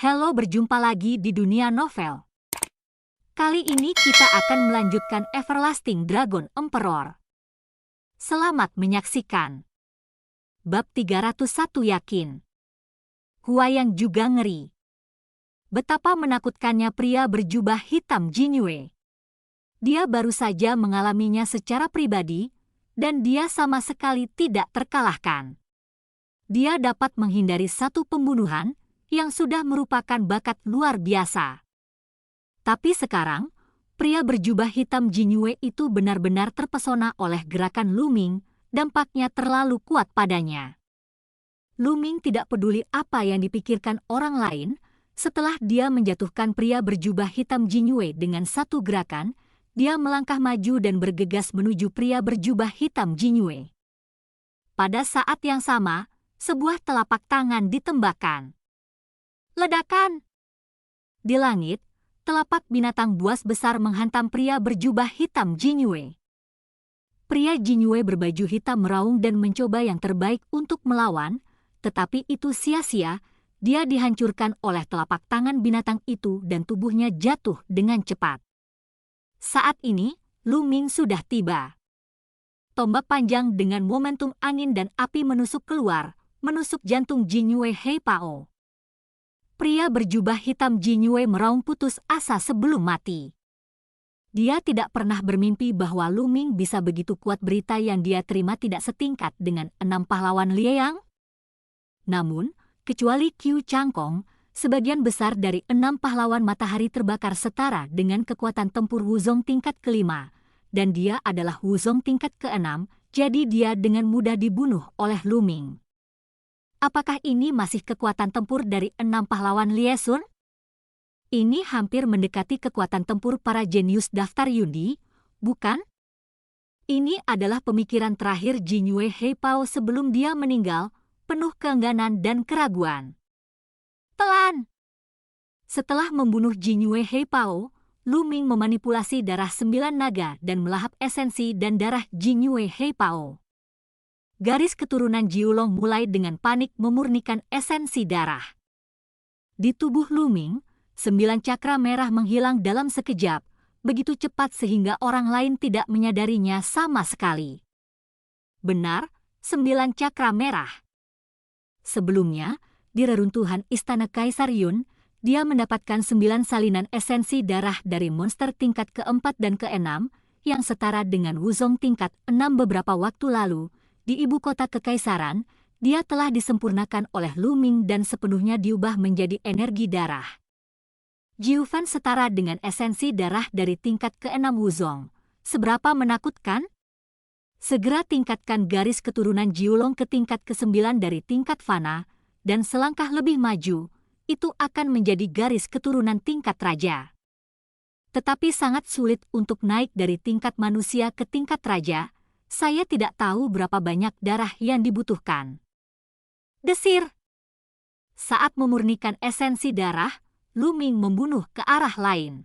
Halo, berjumpa lagi di dunia novel. Kali ini kita akan melanjutkan Everlasting Dragon Emperor. Selamat menyaksikan. Bab 301 Yakin. Huayang juga ngeri. Betapa menakutkannya pria berjubah hitam Jinyue. Dia baru saja mengalaminya secara pribadi, dan dia sama sekali tidak terkalahkan. Dia dapat menghindari satu pembunuhan yang sudah merupakan bakat luar biasa. Tapi sekarang, pria berjubah hitam Jinyue itu benar-benar terpesona oleh gerakan Lu Ming, dampaknya terlalu kuat padanya. Lu Ming tidak peduli apa yang dipikirkan orang lain, setelah dia menjatuhkan pria berjubah hitam Jinyue dengan satu gerakan, dia melangkah maju dan bergegas menuju pria berjubah hitam Jinyue. Pada saat yang sama, sebuah telapak tangan ditembakkan. Ledakan! Di langit, telapak binatang buas besar menghantam pria berjubah hitam Jinyue. Pria Jinyue berbaju hitam meraung dan mencoba yang terbaik untuk melawan, tetapi itu sia-sia, dia dihancurkan oleh telapak tangan binatang itu dan tubuhnya jatuh dengan cepat. Saat ini, Lu Ming sudah tiba. Tombak panjang dengan momentum angin dan api menusuk keluar, menusuk jantung Jinyue Heipao. Pria berjubah hitam Jinyue meraung putus asa sebelum mati. Dia tidak pernah bermimpi bahwa Lu Ming bisa begitu kuat. Berita yang dia terima tidak setingkat dengan 6 pahlawan Liang. Namun, kecuali Qiu Changkong, sebagian besar dari 6 pahlawan matahari terbakar setara dengan kekuatan tempur Wuzong tingkat kelima, dan dia adalah Wuzong tingkat keenam, jadi dia dengan mudah dibunuh oleh Lu Ming. Apakah ini masih kekuatan tempur dari 6 pahlawan Liesun? Ini hampir mendekati kekuatan tempur para jenius daftar Yundi, bukan? Ini adalah pemikiran terakhir Jinyue Heipao sebelum dia meninggal, penuh keengganan dan keraguan. Telan! Setelah membunuh Jinyue Heipao, Lu Ming memanipulasi darah 9 naga dan melahap esensi dan darah Jinyue Heipao. Garis keturunan Jiulong mulai dengan panik memurnikan esensi darah. Di tubuh Lu Ming, 9 cakra merah menghilang dalam sekejap, begitu cepat sehingga orang lain tidak menyadarinya sama sekali. Benar, 9 cakra merah. Sebelumnya, di reruntuhan Istana Kaisar Yun, dia mendapatkan 9 salinan esensi darah dari monster tingkat keempat dan keenam, yang setara dengan Wuzong tingkat 6 beberapa waktu lalu. Di ibu kota kekaisaran, dia telah disempurnakan oleh Lu Ming dan sepenuhnya diubah menjadi energi darah. Jiufan setara dengan esensi darah dari tingkat keenam Wuzong. Seberapa menakutkan? Segera tingkatkan garis keturunan Jiulong ke tingkat ke-9 dari tingkat fana, dan selangkah lebih maju, itu akan menjadi garis keturunan tingkat raja. Tetapi sangat sulit untuk naik dari tingkat manusia ke tingkat raja. Saya tidak tahu berapa banyak darah yang dibutuhkan. Desir. Saat memurnikan esensi darah, Lu Ming membunuh ke arah lain.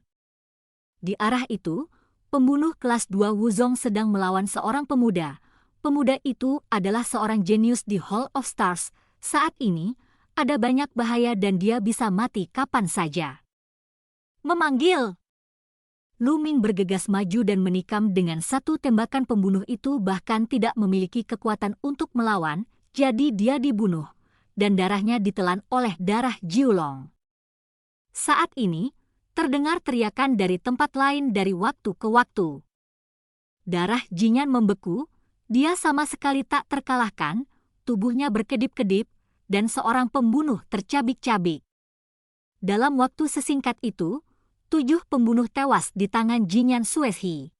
Di arah itu, pembunuh kelas 2 Wuzong sedang melawan seorang pemuda. Pemuda itu adalah seorang jenius di Hall of Stars. Saat ini, ada banyak bahaya dan dia bisa mati kapan saja. Memanggil. Lu Ming bergegas maju dan menikam dengan satu tembakan. Pembunuh itu bahkan tidak memiliki kekuatan untuk melawan, jadi dia dibunuh, dan darahnya ditelan oleh darah Jiulong. Saat ini, terdengar teriakan dari tempat lain dari waktu ke waktu. Darah Jinyan membeku, dia sama sekali tak terkalahkan, tubuhnya berkedip-kedip, dan seorang pembunuh tercabik-cabik. Dalam waktu sesingkat itu, 7 pembunuh tewas di tangan Jinyan Sueshi.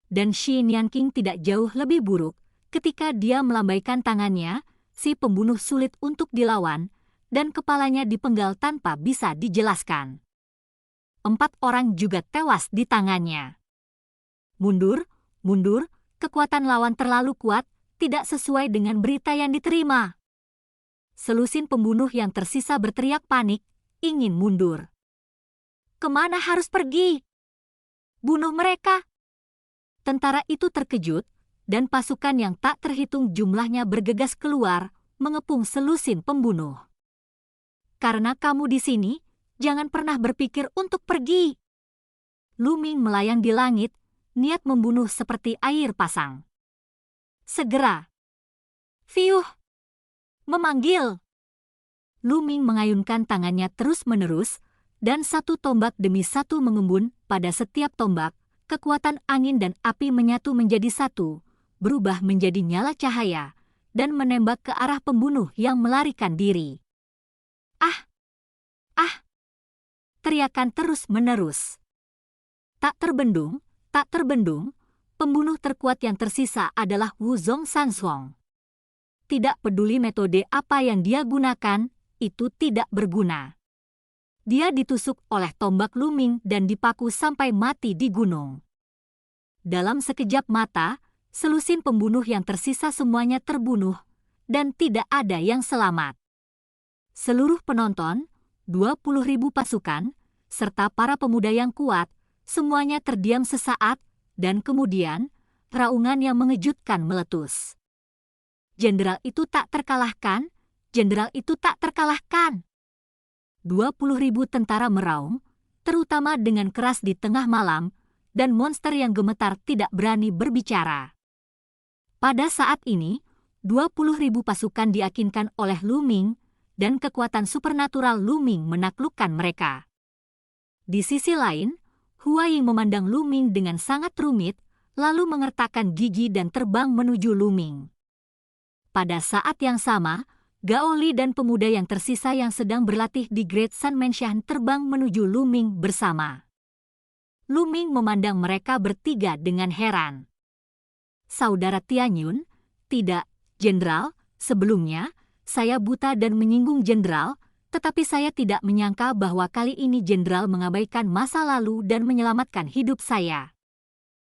Dan Shi Nianqing tidak jauh lebih buruk. Ketika dia melambaikan tangannya, si pembunuh sulit untuk dilawan, dan kepalanya dipenggal tanpa bisa dijelaskan. 4 orang juga tewas di tangannya. Mundur, mundur, kekuatan lawan terlalu kuat, tidak sesuai dengan berita yang diterima. Selusin pembunuh yang tersisa berteriak panik, ingin mundur. Kemana harus pergi? Bunuh mereka. Tentara itu terkejut, dan pasukan yang tak terhitung jumlahnya bergegas keluar, mengepung selusin pembunuh. Karena kamu di sini, jangan pernah berpikir untuk pergi. Lu Ming melayang di langit, niat membunuh seperti air pasang. Segera. Fiuh. Memanggil. Lu Ming mengayunkan tangannya terus-menerus, dan satu tombak demi satu mengembun pada setiap tombak. Kekuatan angin dan api menyatu menjadi satu, berubah menjadi nyala cahaya, dan menembak ke arah pembunuh yang melarikan diri. Ah! Ah! Teriakan terus-menerus. Tak terbendung, pembunuh terkuat yang tersisa adalah Wuzong Sansong. Tidak peduli metode apa yang dia gunakan, itu tidak berguna. Dia ditusuk oleh tombak Lu Ming dan dipaku sampai mati di gunung. Dalam sekejap mata, selusin pembunuh yang tersisa semuanya terbunuh, dan tidak ada yang selamat. Seluruh penonton, 20.000 pasukan, serta para pemuda yang kuat, semuanya terdiam sesaat, dan kemudian, raungan yang mengejutkan meletus. Jenderal itu tak terkalahkan, jenderal itu tak terkalahkan. 20.000 tentara meraung, terutama dengan keras di tengah malam, dan monster yang gemetar tidak berani berbicara. Pada saat ini, 20.000 pasukan diyakinkan oleh Lu Ming, dan kekuatan supernatural Lu Ming menaklukkan mereka. Di sisi lain, Hua Ying memandang Lu Ming dengan sangat rumit, lalu mengertakkan gigi dan terbang menuju Lu Ming. Pada saat yang sama, Gao Li dan pemuda yang tersisa yang sedang berlatih di Great Sun Mansion terbang menuju Lu Ming bersama. Lu Ming memandang mereka bertiga dengan heran. Saudara Tianyun, tidak, Jenderal, sebelumnya, saya buta dan menyinggung Jenderal, tetapi saya tidak menyangka bahwa kali ini Jenderal mengabaikan masa lalu dan menyelamatkan hidup saya.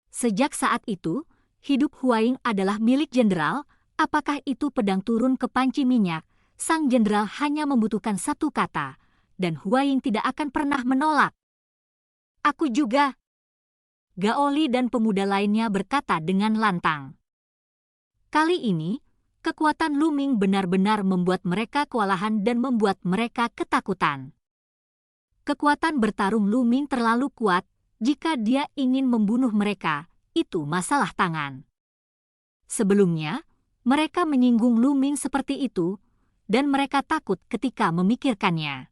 Sejak saat itu, hidup Hua Ying adalah milik Jenderal. Apakah itu pedang turun ke panci minyak? Sang Jenderal hanya membutuhkan satu kata, dan Hua Ying tidak akan pernah menolak. Aku juga. Gao Li dan pemuda lainnya berkata dengan lantang. Kali ini, kekuatan Lu Ming benar-benar membuat mereka kewalahan dan membuat mereka ketakutan. Kekuatan bertarung Lu Ming terlalu kuat, jika dia ingin membunuh mereka, itu masalah tangan. Sebelumnya, mereka menyinggung Lu Ming seperti itu, dan mereka takut ketika memikirkannya.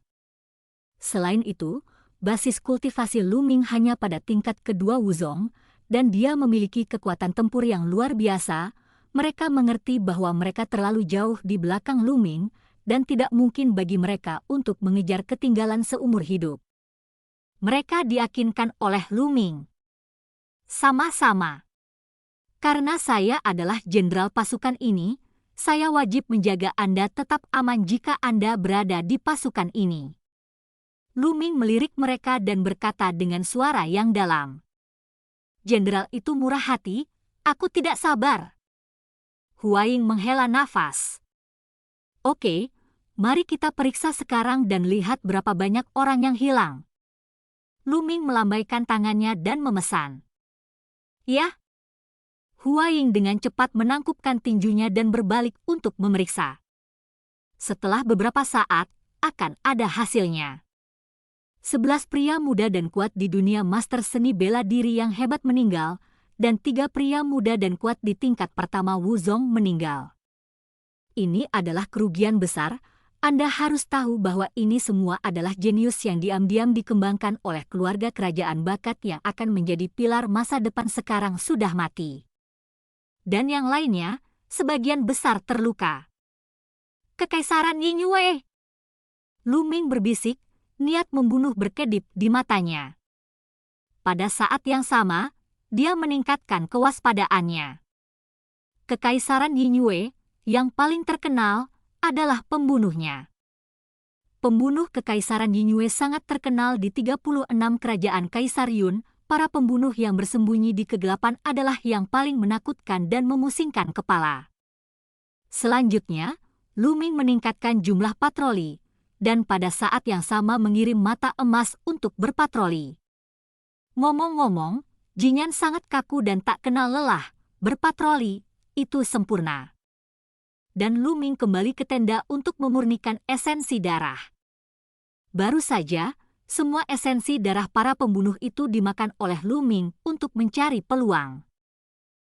Selain itu, basis kultivasi Lu Ming hanya pada tingkat kedua Wuzong, dan dia memiliki kekuatan tempur yang luar biasa. Mereka mengerti bahwa mereka terlalu jauh di belakang Lu Ming, dan tidak mungkin bagi mereka untuk mengejar ketinggalan seumur hidup. Mereka diyakinkan oleh Lu Ming. Sama-sama. Karena saya adalah jenderal pasukan ini, saya wajib menjaga Anda tetap aman jika Anda berada di pasukan ini. Lu Ming melirik mereka dan berkata dengan suara yang dalam. Jenderal itu murah hati, aku tidak sabar. Hua Ying menghela nafas. Oke, mari kita periksa sekarang dan lihat berapa banyak orang yang hilang. Lu Ming melambaikan tangannya dan memesan. Ya. Hua Ying dengan cepat menangkupkan tinjunya dan berbalik untuk memeriksa. Setelah beberapa saat, akan ada hasilnya. 11 pria muda dan kuat di dunia master seni bela diri yang hebat meninggal, dan 3 pria muda dan kuat di tingkat pertama Wuzong meninggal. Ini adalah kerugian besar. Anda harus tahu bahwa ini semua adalah jenius yang diam-diam dikembangkan oleh keluarga kerajaan bakat yang akan menjadi pilar masa depan sekarang sudah mati. Dan yang lainnya, sebagian besar terluka. Kekaisaran Yingyue. Lu Ming berbisik, niat membunuh berkedip di matanya. Pada saat yang sama, dia meningkatkan kewaspadaannya. Kekaisaran Yingyue, yang paling terkenal, adalah pembunuhnya. Pembunuh Kekaisaran Yingyue sangat terkenal di 36 kerajaan Kaisar Yun. Para pembunuh yang bersembunyi di kegelapan adalah yang paling menakutkan dan memusingkan kepala. Selanjutnya, Lu Ming meningkatkan jumlah patroli, dan pada saat yang sama mengirim mata emas untuk berpatroli. Ngomong-ngomong, Jinyan sangat kaku dan tak kenal lelah, berpatroli, itu sempurna. Dan Lu Ming kembali ke tenda untuk memurnikan esensi darah. Baru saja, semua esensi darah para pembunuh itu dimakan oleh Lu Ming untuk mencari peluang.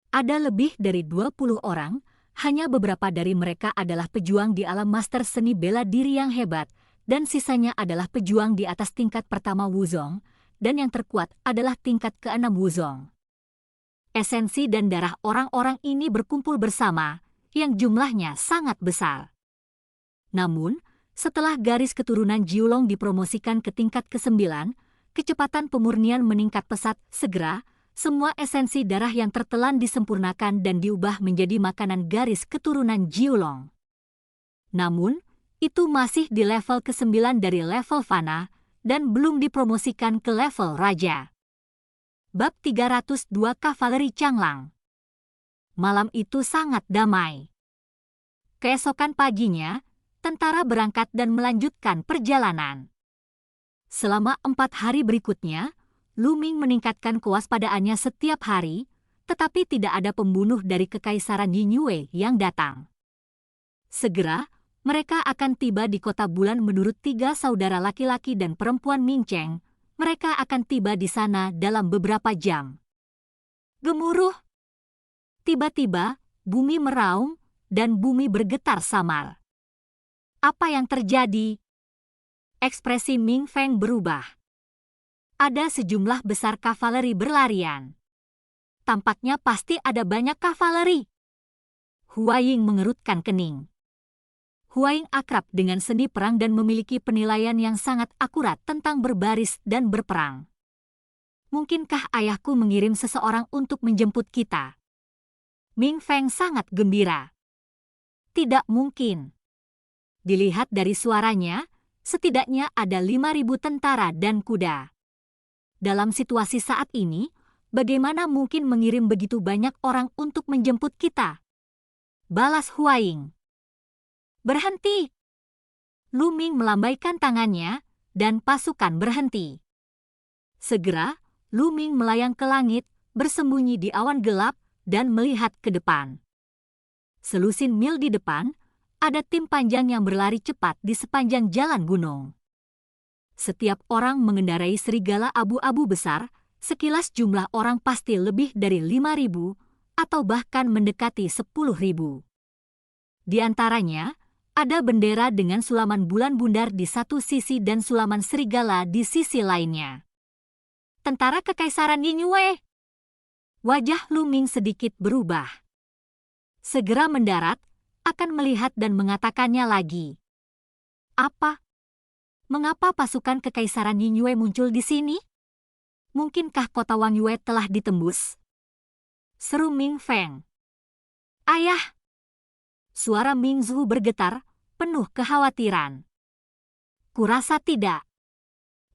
Ada lebih dari 20 orang, hanya beberapa dari mereka adalah pejuang di alam master seni bela diri yang hebat, dan sisanya adalah pejuang di atas tingkat pertama Wuzong, dan yang terkuat adalah tingkat ke-6 Wuzong. Esensi dan darah orang-orang ini berkumpul bersama, yang jumlahnya sangat besar. Namun, setelah garis keturunan Jiulong dipromosikan ke tingkat ke-9, kecepatan pemurnian meningkat pesat. Segera, semua esensi darah yang tertelan disempurnakan dan diubah menjadi makanan garis keturunan Jiulong. Namun, itu masih di level ke-9 dari level fana dan belum dipromosikan ke level raja. Bab 302 Kavaleri Changlang. Malam itu sangat damai. Keesokan paginya, tentara berangkat dan melanjutkan perjalanan. Selama 4 hari berikutnya, Lu Ming meningkatkan kewaspadaannya setiap hari, tetapi tidak ada pembunuh dari Kekaisaran Yingyue yang datang. Segera, mereka akan tiba di kota bulan menurut 3 saudara laki-laki dan perempuan Ming Cheng. Mereka akan tiba di sana dalam beberapa jam. Gemuruh! Tiba-tiba, bumi meraung dan bumi bergetar samar. Apa yang terjadi? Ekspresi Ming Feng berubah. Ada sejumlah besar kavaleri berlarian. Tampaknya pasti ada banyak kavaleri. Huaying mengerutkan kening. Huaying akrab dengan seni perang dan memiliki penilaian yang sangat akurat tentang berbaris dan berperang. Mungkinkah ayahku mengirim seseorang untuk menjemput kita? Ming Feng sangat gembira. Tidak mungkin. Dilihat dari suaranya, setidaknya ada 5.000 tentara dan kuda. Dalam situasi saat ini, bagaimana mungkin mengirim begitu banyak orang untuk menjemput kita? Balas Huaying. Berhenti! Lu Ming melambaikan tangannya, dan pasukan berhenti. Segera, Lu Ming melayang ke langit, bersembunyi di awan gelap, dan melihat ke depan. Selusin mil di depan, ada tim panjang yang berlari cepat di sepanjang jalan gunung. Setiap orang mengendarai serigala abu-abu besar, sekilas jumlah orang pasti lebih dari 5.000, atau bahkan mendekati 10.000. Di antaranya, ada bendera dengan sulaman bulan bundar di satu sisi dan sulaman serigala di sisi lainnya. Tentara Kekaisaran Yingyue! Wajah Lu Ming sedikit berubah. Segera mendarat, akan melihat dan mengatakannya lagi. Apa? Mengapa pasukan Kekaisaran Yingyue muncul di sini? Mungkinkah kota Wang Yue telah ditembus? Seru Ming Feng. Ayah! Suara Ming Zhu bergetar, penuh kekhawatiran. Kurasa tidak.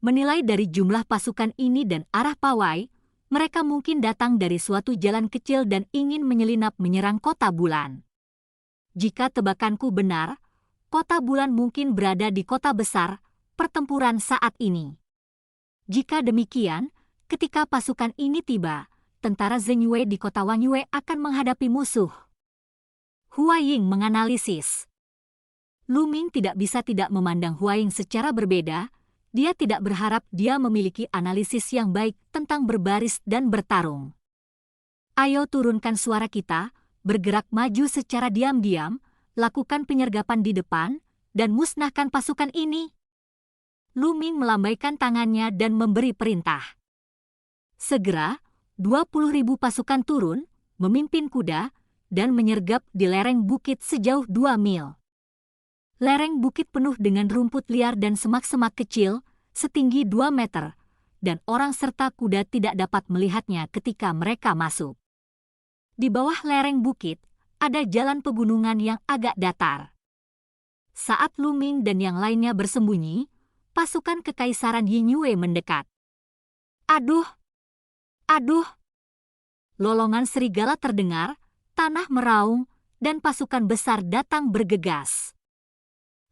Menilai dari jumlah pasukan ini dan arah pawai, mereka mungkin datang dari suatu jalan kecil dan ingin menyelinap menyerang kota bulan. Jika tebakanku benar, kota bulan mungkin berada di kota besar pertempuran saat ini. Jika demikian, ketika pasukan ini tiba, tentara Zheng Yue di kota Wang Yue akan menghadapi musuh. Huaying menganalisis. Lu Ming tidak bisa tidak memandang Huaying secara berbeda. Dia tidak berharap dia memiliki analisis yang baik tentang berbaris dan bertarung. Ayo turunkan suara kita, bergerak maju secara diam-diam, lakukan penyergapan di depan, dan musnahkan pasukan ini. Lu Ming melambaikan tangannya dan memberi perintah. Segera, 20.000 pasukan turun, memimpin kuda, dan menyergap di lereng bukit sejauh 2 mil. Lereng bukit penuh dengan rumput liar dan semak-semak kecil, setinggi 2 meter, dan orang serta kuda tidak dapat melihatnya ketika mereka masuk. Di bawah lereng bukit, ada jalan pegunungan yang agak datar. Saat Lu Ming dan yang lainnya bersembunyi, pasukan Kekaisaran Yingyue mendekat. Aduh! Aduh! Lolongan serigala terdengar, tanah meraung, dan pasukan besar datang bergegas.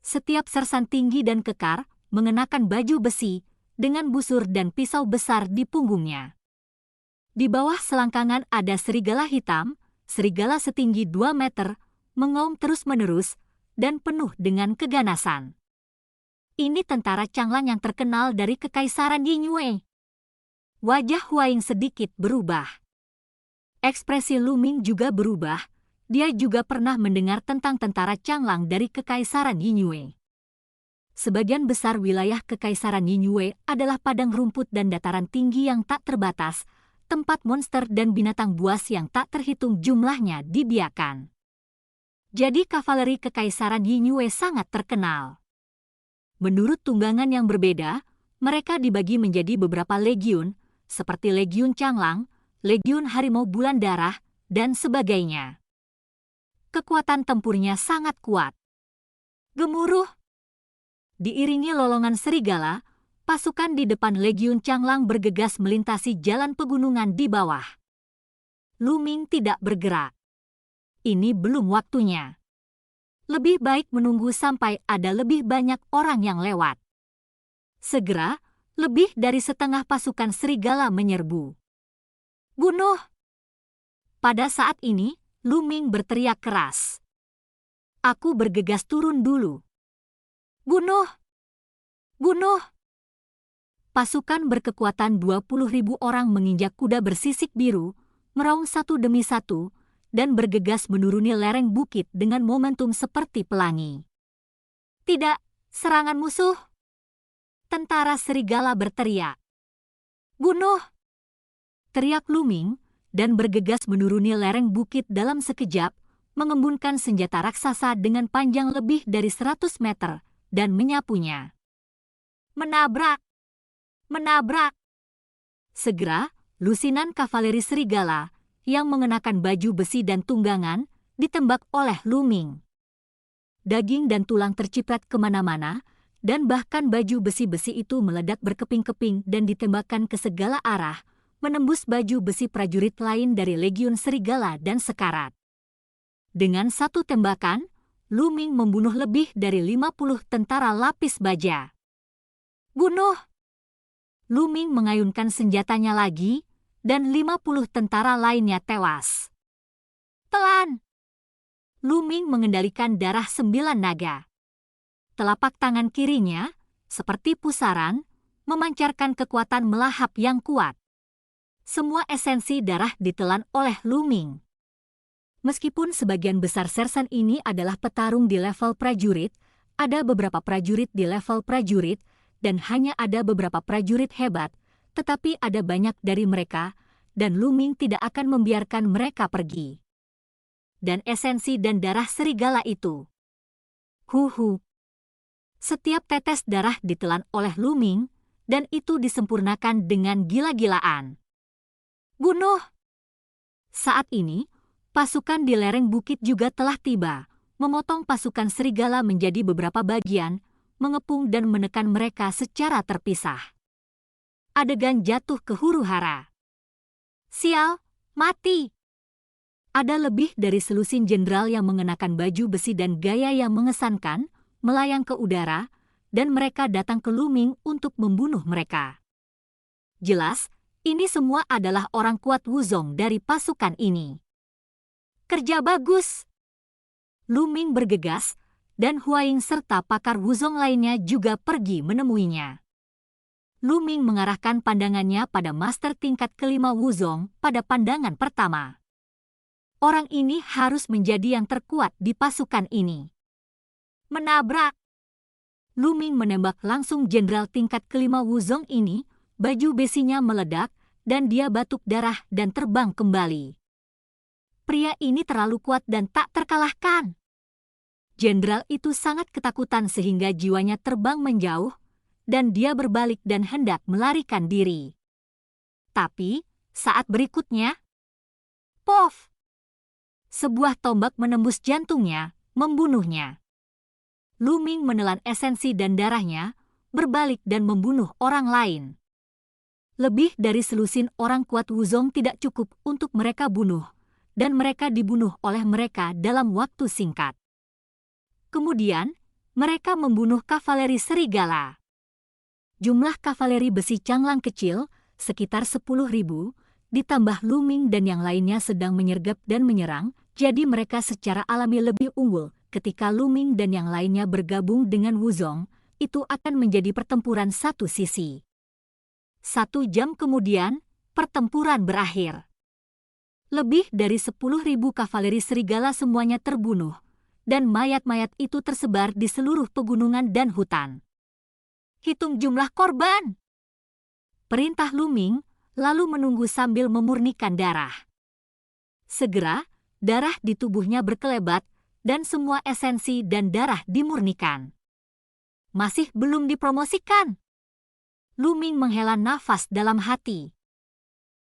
Setiap sersan tinggi dan kekar mengenakan baju besi dengan busur dan pisau besar di punggungnya. Di bawah selangkangan ada serigala hitam, serigala setinggi 2 meter, mengaum terus-menerus dan penuh dengan keganasan. Ini tentara Changlang yang terkenal dari Kekaisaran Yingyue. Wajah Huaing sedikit berubah. Ekspresi Lu Ming juga berubah. Dia juga pernah mendengar tentang tentara Changlang dari Kekaisaran Yingyue. Sebagian besar wilayah Kekaisaran Yingyue adalah padang rumput dan dataran tinggi yang tak terbatas, tempat monster dan binatang buas yang tak terhitung jumlahnya dibiarkan. Jadi kavaleri Kekaisaran Yingyue sangat terkenal. Menurut tunggangan yang berbeda, mereka dibagi menjadi beberapa legiun, seperti Legiun Changlang, Legiun Harimau Bulan Darah, dan sebagainya. Kekuatan tempurnya sangat kuat. Gemuruh! Diiringi lolongan serigala, pasukan di depan Legiun Changlang bergegas melintasi jalan pegunungan di bawah. Lu Ming tidak bergerak. Ini belum waktunya. Lebih baik menunggu sampai ada lebih banyak orang yang lewat. Segera, lebih dari setengah pasukan serigala menyerbu. Bunuh! Pada saat ini, Lu Ming berteriak keras. Aku bergegas turun dulu. Bunuh! Bunuh! Pasukan berkekuatan 20.000 orang menginjak kuda bersisik biru, meraung satu demi satu, dan bergegas menuruni lereng bukit dengan momentum seperti pelangi. Tidak, serangan musuh! Tentara serigala berteriak. Bunuh! Teriak Lu Ming, dan bergegas menuruni lereng bukit dalam sekejap, mengembunkan senjata raksasa dengan panjang lebih dari 100 meter, dan menyapunya. Menabrak! Menabrak! Segera, lusinan kavaleri serigala, yang mengenakan baju besi dan tunggangan, ditembak oleh Lu Ming. Daging dan tulang terciprat kemana-mana, dan bahkan baju besi-besi itu meledak berkeping-keping dan ditembakkan ke segala arah, menembus baju besi prajurit lain dari Legiun Serigala dan sekarat. Dengan satu tembakan, Lu Ming membunuh lebih dari 50 tentara lapis baja. Bunuh! Lu Ming mengayunkan senjatanya lagi, dan 50 tentara lainnya tewas. Pelan! Lu Ming mengendalikan darah 9 naga. Telapak tangan kirinya, seperti pusaran, memancarkan kekuatan melahap yang kuat. Semua esensi darah ditelan oleh Lu Ming. Meskipun sebagian besar sersan ini adalah petarung di level prajurit, ada beberapa prajurit di level prajurit, dan hanya ada beberapa prajurit hebat, tetapi ada banyak dari mereka, dan Lu Ming tidak akan membiarkan mereka pergi. Dan esensi dan darah serigala itu. Huhu. Setiap tetes darah ditelan oleh Lu Ming, dan itu disempurnakan dengan gila-gilaan. Bunuh! Saat ini, pasukan di lereng bukit juga telah tiba, memotong pasukan serigala menjadi beberapa bagian, mengepung dan menekan mereka secara terpisah. Adegan jatuh ke huru-hara. Sial, mati! Ada lebih dari selusin jenderal yang mengenakan baju besi dan gaya yang mengesankan, melayang ke udara, dan mereka datang ke Lu Ming untuk membunuh mereka. Jelas, ini semua adalah orang kuat Wuzong dari pasukan ini. Kerja bagus! Lu Ming bergegas, dan Huaing serta pakar Wuzong lainnya juga pergi menemuinya. Lu Ming mengarahkan pandangannya pada master tingkat kelima Wuzong pada pandangan pertama. Orang ini harus menjadi yang terkuat di pasukan ini. Menabrak! Lu Ming menembak langsung jenderal tingkat kelima Wuzong ini, baju besinya meledak, dan dia batuk darah dan terbang kembali. Pria ini terlalu kuat dan tak terkalahkan. Jenderal itu sangat ketakutan sehingga jiwanya terbang menjauh, dan dia berbalik dan hendak melarikan diri. Tapi, saat berikutnya, pof! Sebuah tombak menembus jantungnya, membunuhnya. Lu Ming menelan esensi dan darahnya, berbalik dan membunuh orang lain. Lebih dari selusin orang kuat Wuzong tidak cukup untuk mereka bunuh, dan mereka dibunuh oleh mereka dalam waktu singkat. Kemudian, mereka membunuh kavaleri serigala. Jumlah kavaleri besi Changlang kecil, sekitar 10.000, ditambah Lu Ming dan yang lainnya sedang menyergap dan menyerang, jadi mereka secara alami lebih unggul ketika Lu Ming dan yang lainnya bergabung dengan Wuzong, itu akan menjadi pertempuran satu sisi. 1 jam kemudian, pertempuran berakhir. Lebih dari 10.000 kavaleri serigala semuanya terbunuh, dan mayat-mayat itu tersebar di seluruh pegunungan dan hutan. Hitung jumlah korban. Perintah Lu Ming, lalu menunggu sambil memurnikan darah. Segera, darah di tubuhnya berkelebat, dan semua esensi dan darah dimurnikan. Masih belum dipromosikan. Lu Ming menghela nafas dalam hati.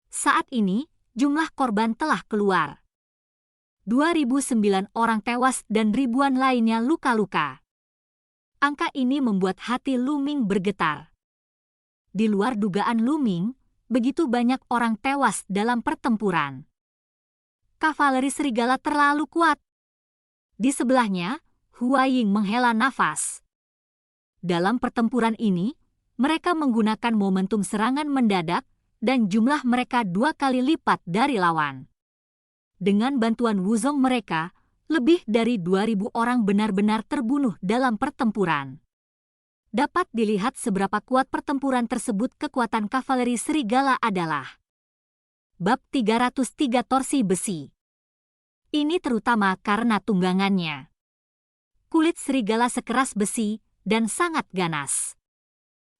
Saat ini, jumlah korban telah keluar. 2.009 orang tewas dan ribuan lainnya luka-luka. Angka ini membuat hati Lu Ming bergetar. Di luar dugaan Lu Ming, begitu banyak orang tewas dalam pertempuran. Kavaleri serigala terlalu kuat. Di sebelahnya, Hua Ying menghela nafas. Dalam pertempuran ini, mereka menggunakan momentum serangan mendadak dan jumlah mereka 2 kali lipat dari lawan. Dengan bantuan Wuzong mereka, lebih dari 2.000 orang benar-benar terbunuh dalam pertempuran. Dapat dilihat seberapa kuat pertempuran tersebut. Kekuatan kavaleri serigala adalah Bab 303 Torsi Besi. Ini terutama karena tunggangannya. Kulit serigala sekeras besi dan sangat ganas.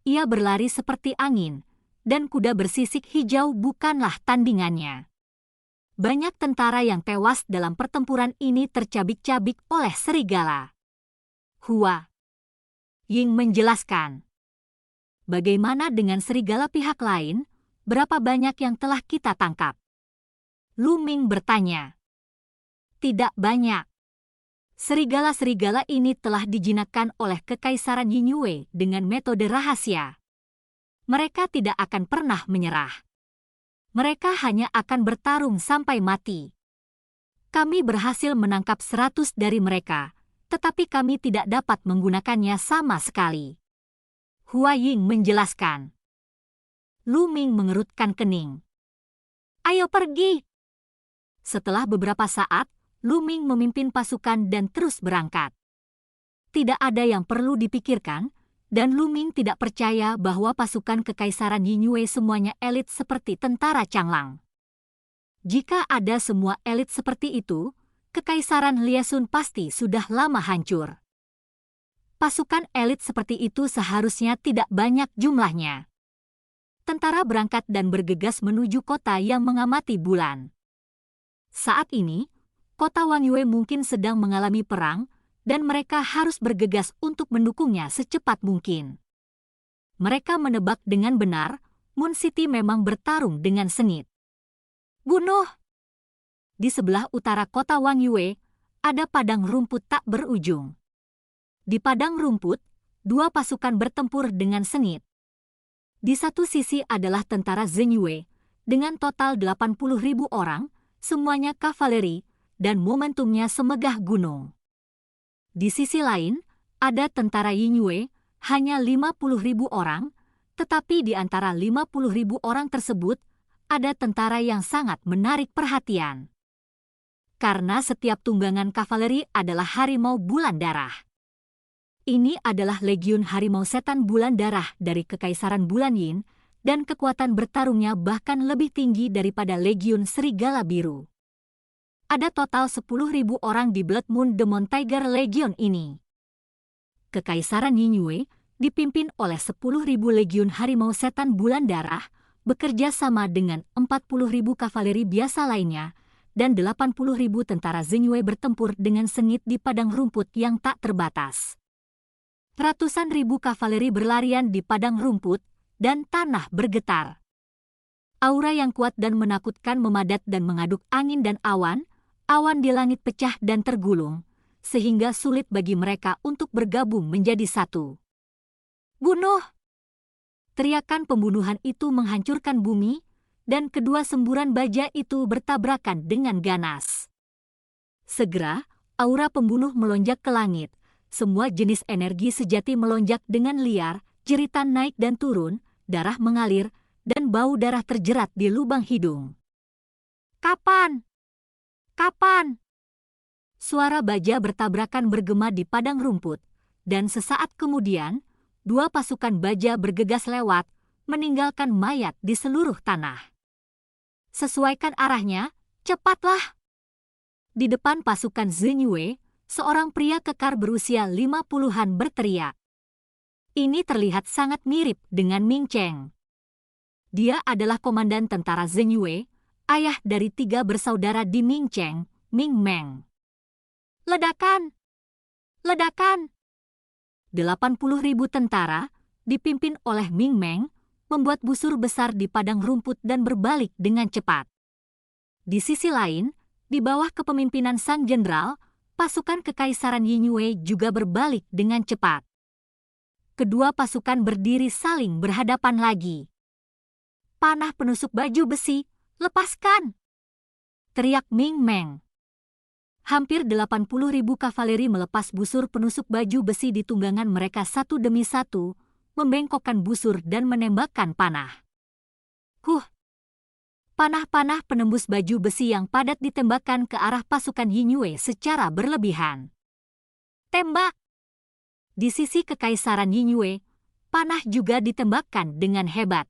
Ia berlari seperti angin, dan kuda bersisik hijau bukanlah tandingannya. Banyak tentara yang tewas dalam pertempuran ini tercabik-cabik oleh serigala. Hua Ying menjelaskan. Bagaimana dengan serigala pihak lain? Berapa banyak yang telah kita tangkap? Lu Ming bertanya. Tidak banyak. Serigala-serigala ini telah dijinakkan oleh Kekaisaran Yingyue dengan metode rahasia. Mereka tidak akan pernah menyerah. Mereka hanya akan bertarung sampai mati. Kami berhasil menangkap 100 dari mereka, tetapi kami tidak dapat menggunakannya sama sekali. Hua Ying menjelaskan. Lu Ming mengerutkan kening. Ayo pergi. Setelah beberapa saat, Lu Ming memimpin pasukan dan terus berangkat. Tidak ada yang perlu dipikirkan, dan Lu Ming tidak percaya bahwa pasukan Kekaisaran Yingyue semuanya elit seperti tentara Changlang. Jika ada semua elit seperti itu, Kekaisaran Liesun pasti sudah lama hancur. Pasukan elit seperti itu seharusnya tidak banyak jumlahnya. Tentara berangkat dan bergegas menuju kota yang mengamati bulan. Saat ini, kota Wangyue mungkin sedang mengalami perang, dan mereka harus bergegas untuk mendukungnya secepat mungkin. Mereka menebak dengan benar, Moon City memang bertarung dengan sengit. Bunuh! Di sebelah utara kota Wangyue, ada padang rumput tak berujung. Di padang rumput, 2 pasukan bertempur dengan sengit. Di satu sisi adalah tentara Zhengyue, dengan total 80.000 orang, semuanya kavaleri, dan momentumnya semegah gunung. Di sisi lain, ada tentara Yingyue, hanya 50.000 orang, tetapi di antara 50.000 orang tersebut, ada tentara yang sangat menarik perhatian. Karena setiap tunggangan kavaleri adalah harimau bulan darah. Ini adalah Legiun Harimau Setan Bulan Darah dari Kekaisaran Bulan Yin, dan kekuatan bertarungnya bahkan lebih tinggi daripada Legiun Serigala Biru. Ada total 10.000 orang di Blood Moon Demon Tiger Legion ini. Kekaisaran Yingyue, dipimpin oleh 10.000 Legiun Harimau Setan Bulan Darah, bekerja sama dengan 40.000 kavaleri biasa lainnya, dan 80.000 tentara Zhengyue bertempur dengan sengit di padang rumput yang tak terbatas. Ratusan ribu kavaleri berlarian di padang rumput, dan tanah bergetar. Aura yang kuat dan menakutkan memadat dan mengaduk angin dan awan di langit pecah dan tergulung, sehingga sulit bagi mereka untuk bergabung menjadi satu. Bunuh! Teriakan pembunuhan itu menghancurkan bumi, dan kedua semburan baja itu bertabrakan dengan ganas. Segera, aura pembunuh melonjak ke langit. Semua jenis energi sejati melonjak dengan liar, jeritan naik dan turun, darah mengalir, dan bau darah terjerat di lubang hidung. Kapan? Kapan? Suara baja bertabrakan bergema di padang rumput, dan sesaat kemudian, Dua pasukan baja bergegas lewat, meninggalkan mayat di seluruh tanah. Sesuaikan arahnya, cepatlah! Di depan pasukan Zenyue, seorang pria kekar berusia 50-an berteriak. Ini terlihat sangat mirip dengan Ming Cheng. Dia adalah komandan tentara Zenyue, ayah dari 3 bersaudara di Ming Cheng, Ming Meng. Ledakan! Ledakan! 80.000 tentara, dipimpin oleh Ming Meng, membuat busur besar di padang rumput dan berbalik dengan cepat. Di sisi lain, di bawah kepemimpinan sang jenderal, pasukan Kekaisaran Yingyue juga berbalik dengan cepat. Kedua pasukan berdiri saling berhadapan lagi. Panah penusuk baju besi, lepaskan! Teriak Ming Meng. Hampir 80.000 kavaleri melepas busur penusuk baju besi di tunggangan mereka satu demi satu, membengkokkan busur dan menembakkan panah. Panah-panah penembus baju besi yang padat ditembakkan ke arah pasukan Yingyue secara berlebihan. Tembak! Di sisi Kekaisaran Yingyue, panah juga ditembakkan dengan hebat.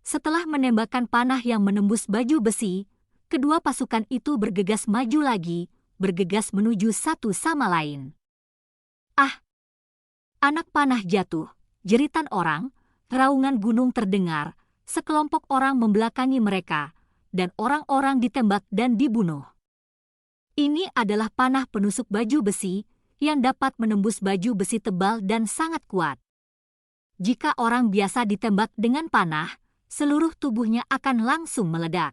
Setelah menembakkan panah yang menembus baju besi, kedua pasukan itu bergegas maju lagi, bergegas menuju satu sama lain. Ah! Anak panah jatuh, jeritan orang, raungan gunung terdengar, sekelompok orang membelakangi mereka, dan orang-orang ditembak dan dibunuh. Ini adalah panah penusuk baju besi yang dapat menembus baju besi tebal dan sangat kuat. Jika orang biasa ditembak dengan panah, seluruh tubuhnya akan langsung meledak.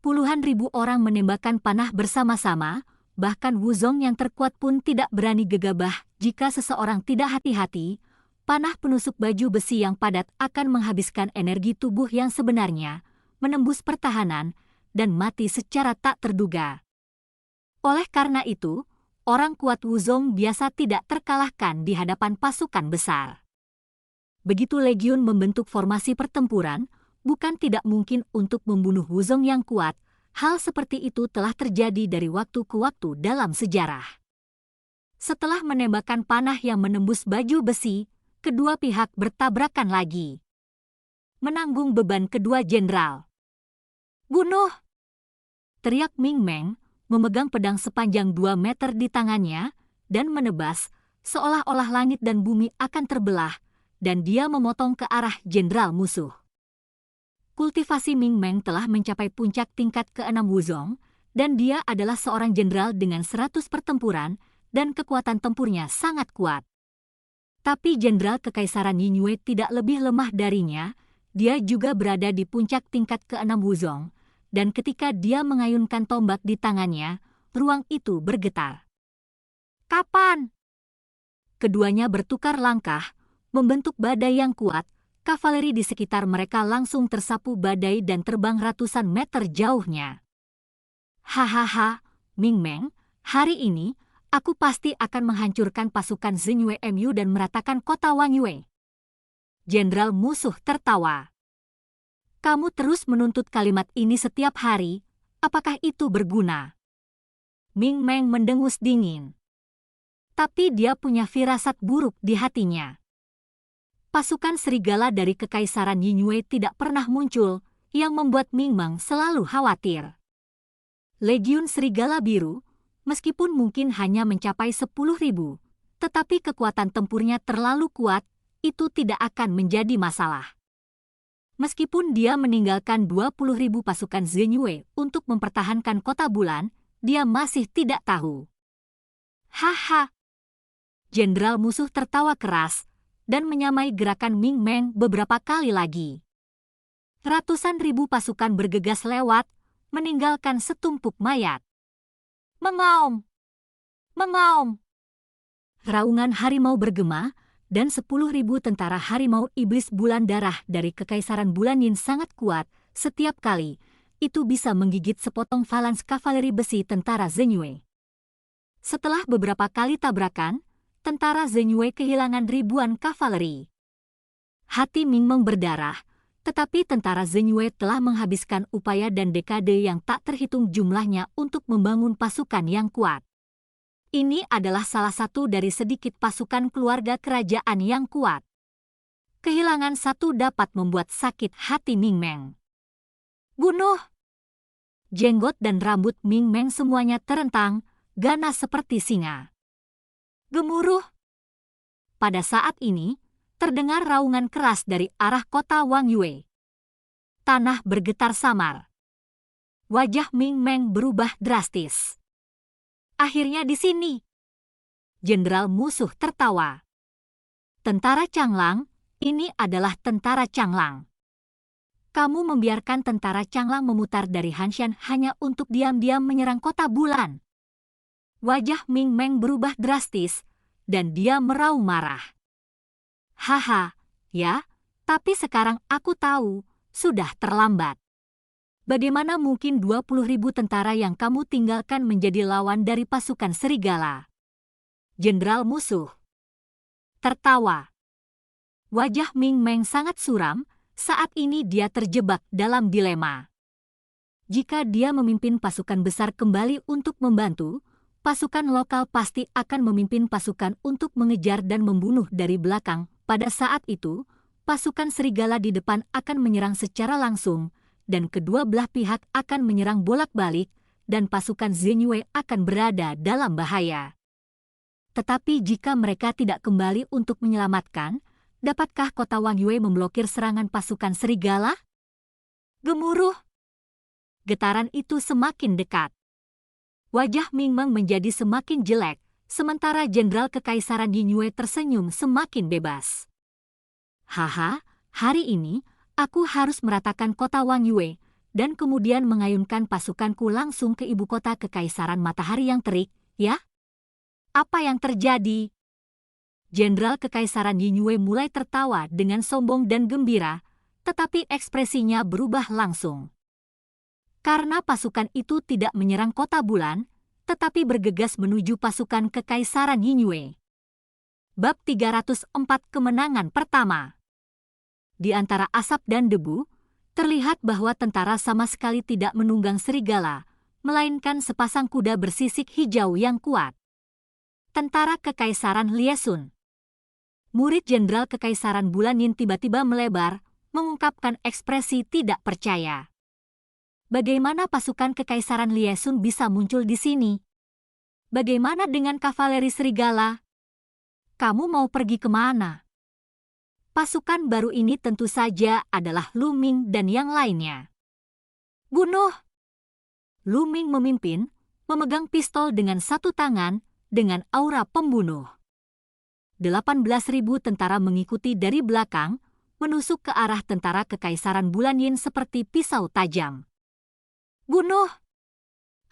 Puluhan ribu orang menembakkan panah bersama-sama, bahkan Wuzong yang terkuat pun tidak berani gegabah jika seseorang tidak hati-hati. Panah penusuk baju besi yang padat akan menghabiskan energi tubuh yang sebenarnya, menembus pertahanan, dan mati secara tak terduga. Oleh karena itu, orang kuat Wuzong biasa tidak terkalahkan di hadapan pasukan besar. Begitu legiun membentuk formasi pertempuran, bukan tidak mungkin untuk membunuh Wuzong yang kuat. Hal seperti itu telah terjadi dari waktu ke waktu dalam sejarah. Setelah menembakkan panah yang menembus baju besi, kedua pihak bertabrakan lagi. Menanggung beban kedua jenderal. Bunuh! Teriak Ming Meng, memegang pedang sepanjang 2 meter di tangannya, dan menebas, seolah-olah langit dan bumi akan terbelah, dan dia memotong ke arah jenderal musuh. Kultivasi Ming Meng telah mencapai puncak tingkat ke-6 Wuzong, dan dia adalah seorang jenderal dengan 100 pertempuran, dan kekuatan tempurnya sangat kuat. Tapi jenderal Kekaisaran Yingyue tidak lebih lemah darinya, dia juga berada di puncak tingkat ke-6 Wuzong, dan ketika dia mengayunkan tombak di tangannya, ruang itu bergetar. Kapan? Keduanya bertukar langkah, membentuk badai yang kuat. Kavaleri di sekitar mereka langsung tersapu badai dan terbang ratusan meter jauhnya. Hahaha, Ming Meng, hari ini aku pasti akan menghancurkan pasukan Zenyue Mu dan meratakan kota Wangyue. Jenderal musuh tertawa. Kamu terus menuntut kalimat ini setiap hari, apakah itu berguna? Ming Meng mendengus dingin. Tapi dia punya firasat buruk di hatinya. Pasukan serigala dari Kekaisaran Yingyue tidak pernah muncul, yang membuat Ming Meng selalu khawatir. Legiun Serigala Biru, meskipun mungkin hanya mencapai 10.000, tetapi kekuatan tempurnya terlalu kuat, itu tidak akan menjadi masalah. Meskipun dia meninggalkan 20.000 pasukan Zenyue untuk mempertahankan kota bulan, dia masih tidak tahu. Haha! Jenderal musuh tertawa keras, dan menyamai gerakan Ming Meng beberapa kali lagi. Ratusan ribu pasukan bergegas lewat, meninggalkan setumpuk mayat. Mengaum! Mengaum! Raungan harimau bergema, dan 10.000 tentara harimau iblis bulan darah dari Kekaisaran Bulan Yin sangat kuat. Setiap kali, itu bisa menggigit sepotong falans kavaleri besi tentara Zenyue. Setelah beberapa kali tabrakan, tentara Zenyue kehilangan ribuan kavaleri. Hati Ming Meng berdarah, tetapi tentara Zenyue telah menghabiskan upaya dan dekade yang tak terhitung jumlahnya untuk membangun pasukan yang kuat. Ini adalah salah satu dari sedikit pasukan keluarga kerajaan yang kuat. Kehilangan satu dapat membuat sakit hati Ming Meng. Bunuh! Jenggot dan rambut Ming Meng semuanya terentang, ganas seperti singa. Gemuruh! Pada saat ini, terdengar raungan keras dari arah kota Wang Yue. Tanah bergetar samar. Wajah Ming Meng berubah drastis. Akhirnya di sini. Jenderal musuh tertawa. Tentara Changlang, ini adalah tentara Changlang. Kamu membiarkan tentara Changlang memutar dari Hanshan hanya untuk diam-diam menyerang kota bulan. Wajah Ming Meng berubah drastis, dan dia meraung marah. Haha, ya, tapi sekarang aku tahu, sudah terlambat. Bagaimana mungkin 20.000 tentara yang kamu tinggalkan menjadi lawan dari pasukan serigala? Jenderal musuh tertawa. Wajah Ming Meng sangat suram, saat ini dia terjebak dalam dilema. Jika dia memimpin pasukan besar kembali untuk membantu, pasukan lokal pasti akan memimpin pasukan untuk mengejar dan membunuh dari belakang. Pada saat itu, pasukan serigala di depan akan menyerang secara langsung, dan kedua belah pihak akan menyerang bolak-balik, dan pasukan Zenyue akan berada dalam bahaya. Tetapi jika mereka tidak kembali untuk menyelamatkan, dapatkah kota Wang Yue memblokir serangan pasukan serigala? Gemuruh! Getaran itu semakin dekat. Wajah Ming Meng menjadi semakin jelek, sementara Jenderal Kekaisaran Yingyue tersenyum semakin bebas. Haha, hari ini, aku harus meratakan kota Wang Yue, dan kemudian mengayunkan pasukanku langsung ke ibu kota Kekaisaran Matahari yang terik, ya? Apa yang terjadi? Jenderal Kekaisaran Yingyue mulai tertawa dengan sombong dan gembira, tetapi ekspresinya berubah langsung. Karena pasukan itu tidak menyerang kota bulan, tetapi bergegas menuju pasukan Kekaisaran Yingyue. Bab 304 Kemenangan Pertama. Di antara asap dan debu, terlihat bahwa tentara sama sekali tidak menunggang serigala, melainkan sepasang kuda bersisik hijau yang kuat. Tentara Kekaisaran Liesun. Murid Jenderal Kekaisaran Bulan Yin tiba-tiba melebar, mengungkapkan ekspresi tidak percaya. Bagaimana pasukan Kekaisaran Liesun bisa muncul di sini? Bagaimana dengan kavaleri serigala? Kamu mau pergi kemana? Pasukan baru ini tentu saja adalah Lu Ming dan yang lainnya. Bunuh! Lu Ming memimpin, memegang pistol dengan satu tangan, dengan aura pembunuh. 18.000 tentara mengikuti dari belakang, menusuk ke arah tentara Kekaisaran Bulan Yin seperti pisau tajam. Bunuh!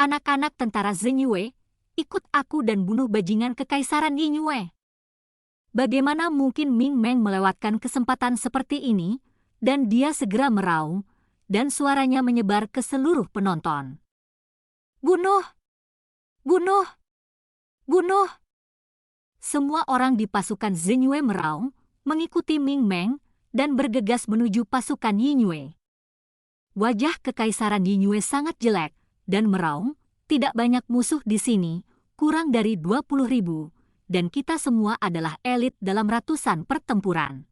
Anak-anak tentara Zenyue, ikut aku dan bunuh bajingan Kekaisaran Yingyue. Bagaimana mungkin Ming Meng melewatkan kesempatan seperti ini, dan dia segera meraung, dan suaranya menyebar ke seluruh penonton. Bunuh! Bunuh! Bunuh! Semua orang di pasukan Zenyue meraung, mengikuti Ming Meng, dan bergegas menuju pasukan Yingyue. Wajah Kekaisaran Yingyue sangat jelek, dan meraung, tidak banyak musuh di sini, kurang dari 20.000. Dan kita semua adalah elit dalam ratusan pertempuran.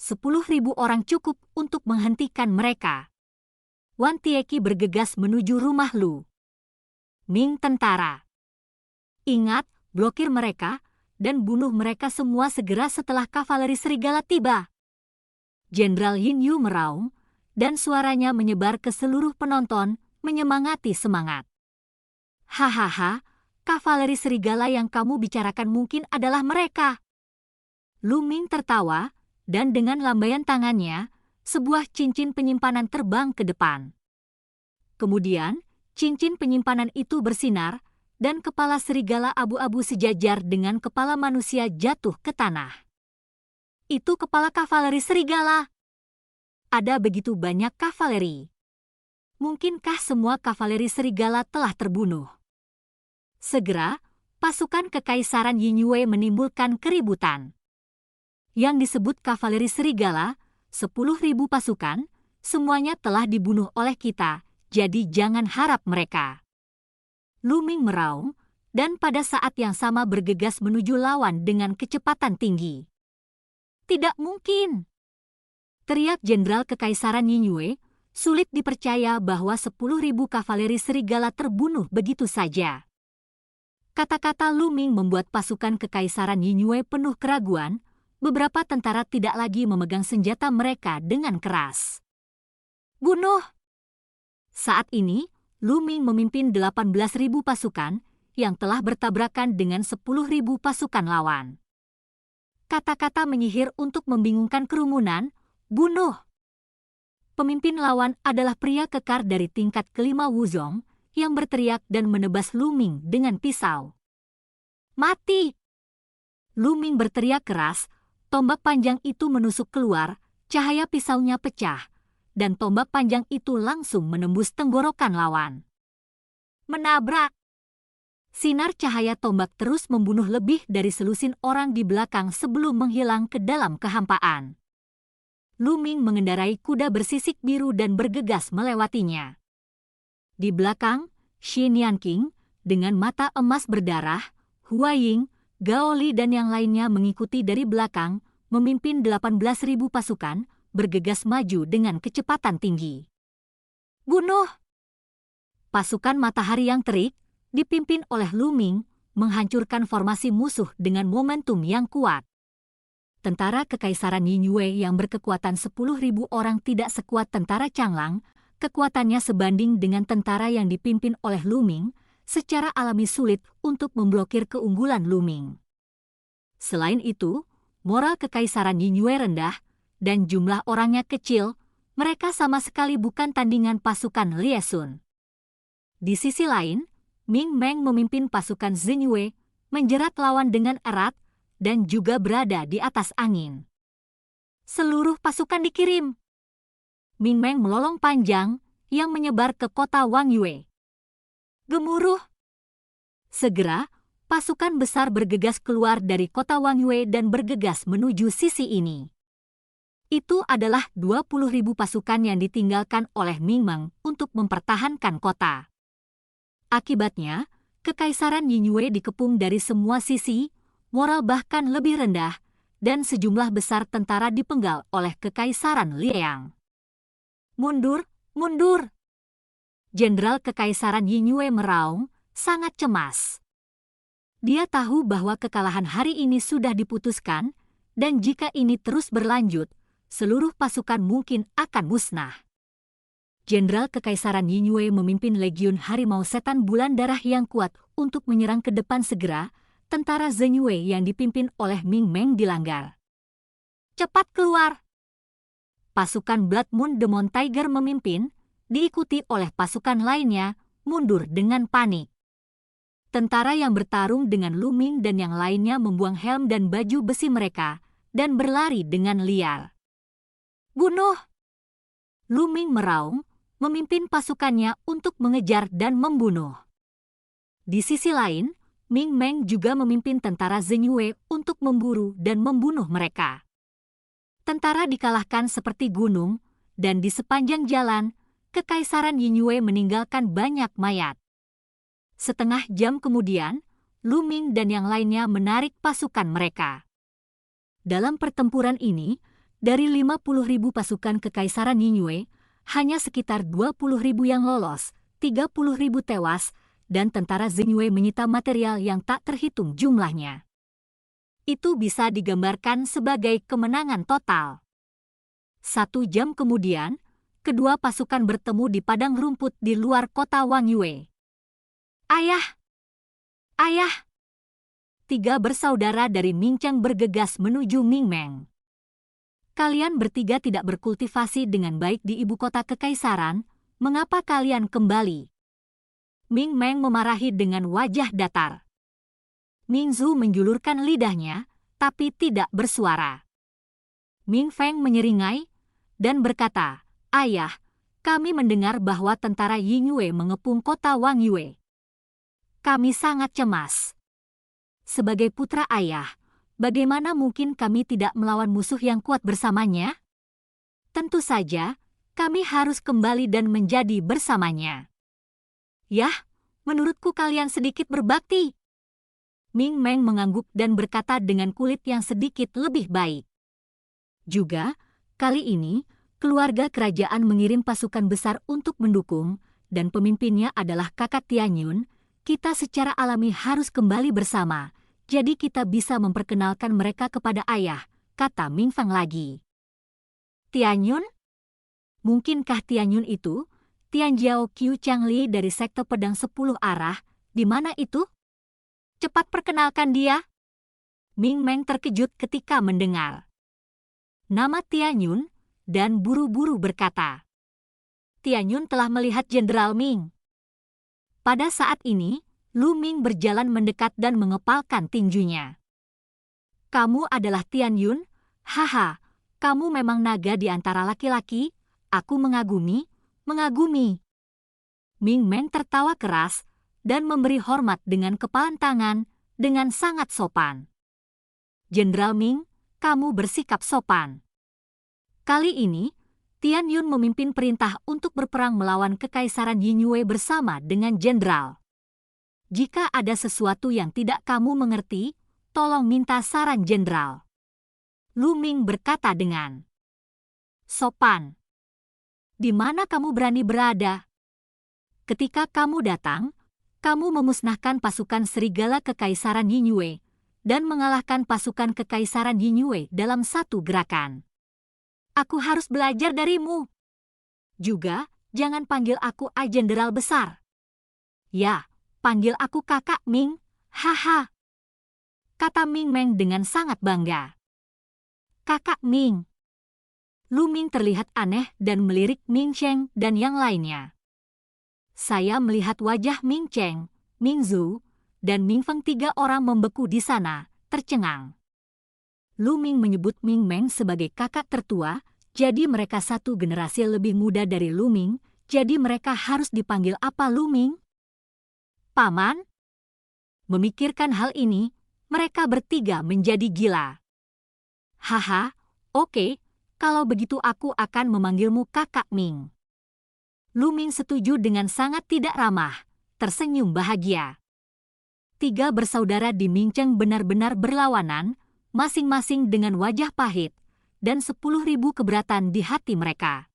10.000 orang cukup untuk menghentikan mereka. Wan Tieki bergegas menuju rumah Lu Ming tentara. Ingat, blokir mereka, dan bunuh mereka semua segera setelah kavaleri serigala tiba. Jenderal Yin Yu meraung, dan suaranya menyebar ke seluruh penonton, menyemangati semangat. Hahaha. Kavaleri serigala yang kamu bicarakan mungkin adalah mereka. Lu Ming tertawa, dan dengan lambaian tangannya, sebuah cincin penyimpanan terbang ke depan. Kemudian, cincin penyimpanan itu bersinar, dan kepala serigala abu-abu sejajar dengan kepala manusia jatuh ke tanah. Itu kepala kavaleri serigala. Ada begitu banyak kavaleri. Mungkinkah semua kavaleri serigala telah terbunuh? Segera, pasukan Kekaisaran Yingyue menimbulkan keributan. Yang disebut kavaleri serigala, 10.000 pasukan, semuanya telah dibunuh oleh kita, jadi jangan harap mereka. Lu Ming meraung, dan pada saat yang sama bergegas menuju lawan dengan kecepatan tinggi. "Tidak mungkin!" teriak Jenderal Kekaisaran Yingyue, sulit dipercaya bahwa 10.000 kavaleri serigala terbunuh begitu saja. Kata-kata Lu Ming membuat pasukan Kekaisaran Yingyue penuh keraguan. Beberapa tentara tidak lagi memegang senjata mereka dengan keras. "Bunuh!" Saat ini, Lu Ming memimpin 18.000 pasukan yang telah bertabrakan dengan 10.000 pasukan lawan. Kata-kata menyihir untuk membingungkan kerumunan, "Bunuh!" Pemimpin lawan adalah pria kekar dari tingkat kelima Wuzong yang berteriak dan menebas Lu Ming dengan pisau. "Mati!" Lu Ming berteriak keras, tombak panjang itu menusuk keluar, cahaya pisaunya pecah, dan tombak panjang itu langsung menembus tenggorokan lawan. Menabrak! Sinar cahaya tombak terus membunuh lebih dari selusin orang di belakang sebelum menghilang ke dalam kehampaan. Lu Ming mengendarai kuda bersisik biru dan bergegas melewatinya. Di belakang, Xin Yanqing, dengan mata emas berdarah, Hua Ying, Gao Li dan yang lainnya mengikuti dari belakang, memimpin 18.000 pasukan, bergegas maju dengan kecepatan tinggi. "Bunuh!" Pasukan matahari yang terik, dipimpin oleh Lu Ming, menghancurkan formasi musuh dengan momentum yang kuat. Tentara Kekaisaran Yingyue yang berkekuatan 10.000 orang tidak sekuat tentara Changlang, kekuatannya sebanding dengan tentara yang dipimpin oleh Lu Ming, secara alami sulit untuk memblokir keunggulan Lu Ming. Selain itu, moral Kekaisaran Yingyue rendah, dan jumlah orangnya kecil, mereka sama sekali bukan tandingan pasukan Lie Sun. Di sisi lain, Ming Meng memimpin pasukan Xinyue, menjerat lawan dengan erat, dan juga berada di atas angin. Seluruh pasukan dikirim. Ming Meng melolong panjang yang menyebar ke kota Wang Yue. Gemuruh. Segera, pasukan besar bergegas keluar dari kota Wang Yue dan bergegas menuju sisi ini. Itu adalah 20.000 pasukan yang ditinggalkan oleh Ming Meng untuk mempertahankan kota. Akibatnya, Kekaisaran Yingyue dikepung dari semua sisi, moral bahkan lebih rendah, dan sejumlah besar tentara dipenggal oleh Kekaisaran Liang. "Mundur, mundur!" Jenderal Kekaisaran Yingyue meraung, sangat cemas. Dia tahu bahwa kekalahan hari ini sudah diputuskan, dan jika ini terus berlanjut, seluruh pasukan mungkin akan musnah. Jenderal Kekaisaran Yingyue memimpin Legiun Harimau Setan Bulan Darah yang kuat untuk menyerang ke depan segera. Tentara Xinyue yang dipimpin oleh Ming Meng dilanggar. "Cepat keluar!" Pasukan Blood Moon Demon Tiger memimpin, diikuti oleh pasukan lainnya, mundur dengan panik. Tentara yang bertarung dengan Lu Ming dan yang lainnya membuang helm dan baju besi mereka, dan berlari dengan liar. "Bunuh!" Lu Ming meraung, memimpin pasukannya untuk mengejar dan membunuh. Di sisi lain, Ming Meng juga memimpin tentara Xinyue untuk memburu dan membunuh mereka. Tentara dikalahkan seperti gunung, dan di sepanjang jalan, Kekaisaran Yingyue meninggalkan banyak mayat. Setengah jam kemudian, Lu Ming dan yang lainnya menarik pasukan mereka. Dalam pertempuran ini, dari 50.000 pasukan Kekaisaran Yingyue, hanya sekitar 20.000 yang lolos, 30.000 tewas, dan tentara Xinyue menyita material yang tak terhitung jumlahnya. Itu bisa digambarkan sebagai kemenangan total. 1 jam kemudian, kedua pasukan bertemu di padang rumput di luar kota Wang Yue. "Ayah! Ayah!" 3 bersaudara dari Ming Cheng bergegas menuju Ming Meng. "Kalian bertiga tidak berkultivasi dengan baik di ibu kota kekaisaran, mengapa kalian kembali?" Ming Meng memarahi dengan wajah datar. Ming Zhu menjulurkan lidahnya, tapi tidak bersuara. Ming Feng menyeringai dan berkata, "Ayah, kami mendengar bahwa tentara Yingyue mengepung kota Wang Yue. Kami sangat cemas. Sebagai putra ayah, bagaimana mungkin kami tidak melawan musuh yang kuat bersamanya? Tentu saja, kami harus kembali dan menjadi bersamanya. Yah, menurutku kalian sedikit berbakti." Ming Meng mengangguk dan berkata dengan kulit yang sedikit lebih baik. Juga, kali ini, keluarga kerajaan mengirim pasukan besar untuk mendukung, dan pemimpinnya adalah kakak Tianyun. Kita secara alami harus kembali bersama, jadi kita bisa memperkenalkan mereka kepada ayah, kata Ming Fang lagi. Tianyun? Mungkinkah Tianyun itu? Tianjiao Qiu Changli dari sekte pedang 10 arah, di mana itu? Cepat perkenalkan dia. Ming Meng terkejut ketika mendengar nama Tianyun dan buru-buru berkata, Tianyun telah melihat Jenderal Ming. Pada saat ini, Lu Ming berjalan mendekat dan mengepalkan tinjunya. Kamu adalah Tianyun? Haha, kamu memang naga di antara laki-laki. Aku mengagumi. Ming Meng tertawa keras dan memberi hormat dengan kepalan tangan dengan sangat sopan. Jenderal Ming, kamu bersikap sopan. Kali ini, Tianyun memimpin perintah untuk berperang melawan Kekaisaran Yingyue bersama dengan jenderal. Jika ada sesuatu yang tidak kamu mengerti, tolong minta saran jenderal. Lu Ming berkata dengan sopan. Di mana kamu berani berada? Ketika kamu datang, kamu memusnahkan pasukan serigala Kekaisaran Yingyue dan mengalahkan pasukan Kekaisaran Yingyue dalam satu gerakan. Aku harus belajar darimu. Juga, jangan panggil aku Jenderal Besar. Ya, panggil aku Kakak Ming, haha. Kata Ming Meng dengan sangat bangga. Kakak Ming. Lu Ming terlihat aneh dan melirik Ming Cheng dan yang lainnya. Saya melihat wajah Ming Cheng, Ming Zhu, dan Ming Feng, 3 orang membeku di sana, tercengang. Lu Ming menyebut Ming Meng sebagai kakak tertua, jadi mereka satu generasi lebih muda dari Lu Ming, jadi mereka harus dipanggil apa Lu Ming? Paman? Memikirkan hal ini, mereka bertiga menjadi gila. Haha, oke, kalau begitu aku akan memanggilmu Kakak Ming. Lu Ming setuju dengan sangat tidak ramah, tersenyum bahagia. 3 bersaudara di Ming Cheng benar-benar berlawanan, masing-masing dengan wajah pahit, dan 10.000 keberatan di hati mereka.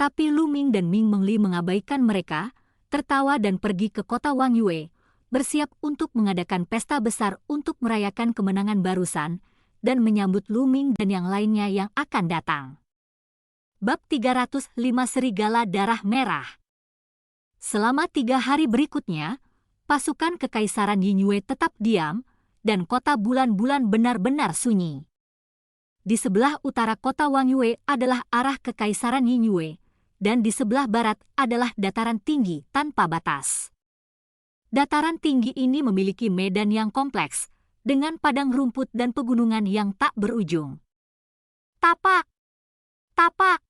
Tapi Lu Ming dan Ming Mengli mengabaikan mereka, tertawa dan pergi ke kota Wang Yue, bersiap untuk mengadakan pesta besar untuk merayakan kemenangan barusan, dan menyambut Lu Ming dan yang lainnya yang akan datang. Bab 305 Serigala Darah Merah. Selama 3 hari berikutnya, pasukan Kekaisaran Yingyue tetap diam, dan kota bulan-bulan benar-benar sunyi. Di sebelah utara kota Wang Yue adalah arah Kekaisaran Yingyue, dan di sebelah barat adalah dataran tinggi tanpa batas. Dataran tinggi ini memiliki medan yang kompleks, dengan padang rumput dan pegunungan yang tak berujung. Tapak! Tapak!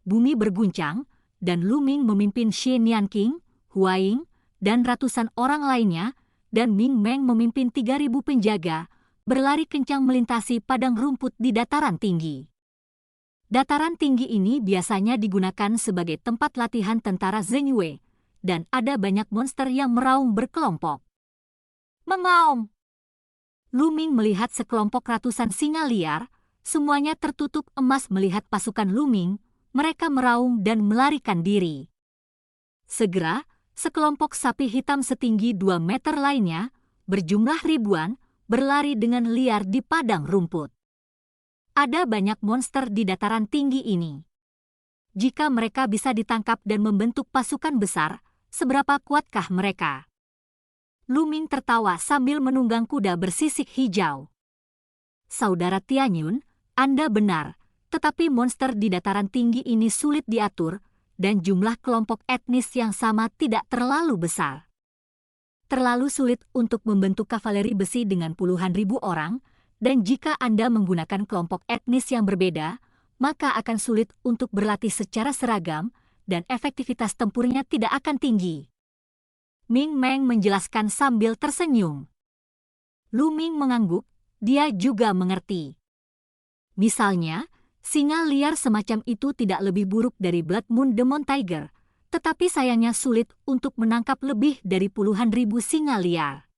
Bumi berguncang, dan Lu Ming memimpin Xie Nianqing, Hua Ying, dan ratusan orang lainnya, dan Ming Meng memimpin 3.000 penjaga, berlari kencang melintasi padang rumput di dataran tinggi. Dataran tinggi ini biasanya digunakan sebagai tempat latihan tentara Zheng Yue, dan ada banyak monster yang meraung berkelompok. Mengaum! Lu Ming melihat sekelompok ratusan singa liar, semuanya tertutup emas melihat pasukan Lu Ming, mereka meraung dan melarikan diri. Segera, sekelompok sapi hitam setinggi 2 meter lainnya, berjumlah ribuan, berlari dengan liar di padang rumput. Ada banyak monster di dataran tinggi ini. Jika mereka bisa ditangkap dan membentuk pasukan besar, seberapa kuatkah mereka? Lu Ming tertawa sambil menunggang kuda bersisik hijau. Saudara Tianyun, Anda benar, tetapi monster di dataran tinggi ini sulit diatur, dan jumlah kelompok etnis yang sama tidak terlalu besar. Terlalu sulit untuk membentuk kavaleri besi dengan puluhan ribu orang, dan jika Anda menggunakan kelompok etnis yang berbeda, maka akan sulit untuk berlatih secara seragam, dan efektivitas tempurnya tidak akan tinggi. Ming Meng menjelaskan sambil tersenyum. Lu Ming mengangguk, dia juga mengerti. Misalnya, singa liar semacam itu tidak lebih buruk dari Blood Moon Demon Tiger, tetapi sayangnya sulit untuk menangkap lebih dari puluhan ribu singa liar.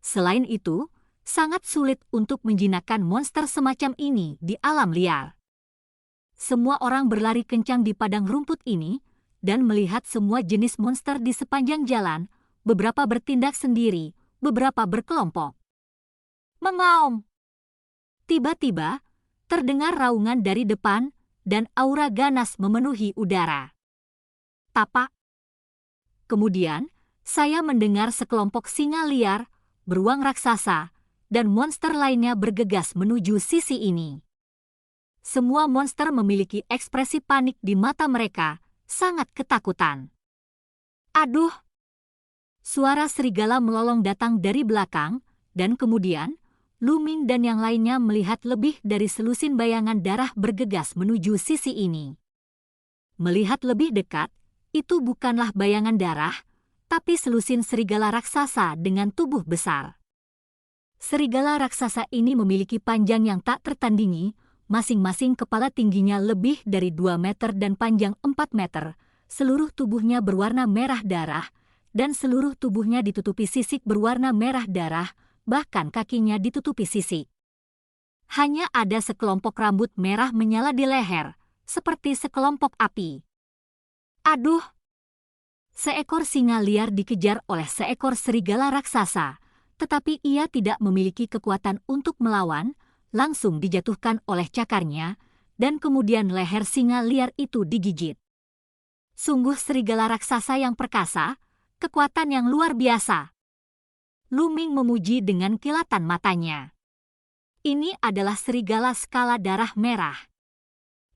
Selain itu, sangat sulit untuk menjinakkan monster semacam ini di alam liar. Semua orang berlari kencang di padang rumput ini dan melihat semua jenis monster di sepanjang jalan, beberapa bertindak sendiri, beberapa berkelompok. Mengaum! Tiba-tiba, terdengar raungan dari depan dan aura ganas memenuhi udara. Tapak. Kemudian, saya mendengar sekelompok singa liar, beruang raksasa, dan monster lainnya bergegas menuju sisi ini. Semua monster memiliki ekspresi panik di mata mereka, sangat ketakutan. Aduh! Suara serigala melolong datang dari belakang, dan kemudian, Lu Ming dan yang lainnya melihat lebih dari selusin bayangan darah bergegas menuju sisi ini. Melihat lebih dekat, itu bukanlah bayangan darah, tapi selusin serigala raksasa dengan tubuh besar. Serigala raksasa ini memiliki panjang yang tak tertandingi, masing-masing kepala tingginya lebih dari 2 meter dan panjang 4 meter, seluruh tubuhnya berwarna merah darah, dan seluruh tubuhnya ditutupi sisik berwarna merah darah, bahkan kakinya ditutupi sisik. Hanya ada sekelompok rambut merah menyala di leher, seperti sekelompok api. Aduh! Seekor singa liar dikejar oleh seekor serigala raksasa, tetapi ia tidak memiliki kekuatan untuk melawan, langsung dijatuhkan oleh cakarnya, dan kemudian leher singa liar itu digigit. Sungguh serigala raksasa yang perkasa, kekuatan yang luar biasa. Lu Ming memuji dengan kilatan matanya. Ini adalah serigala skala darah merah.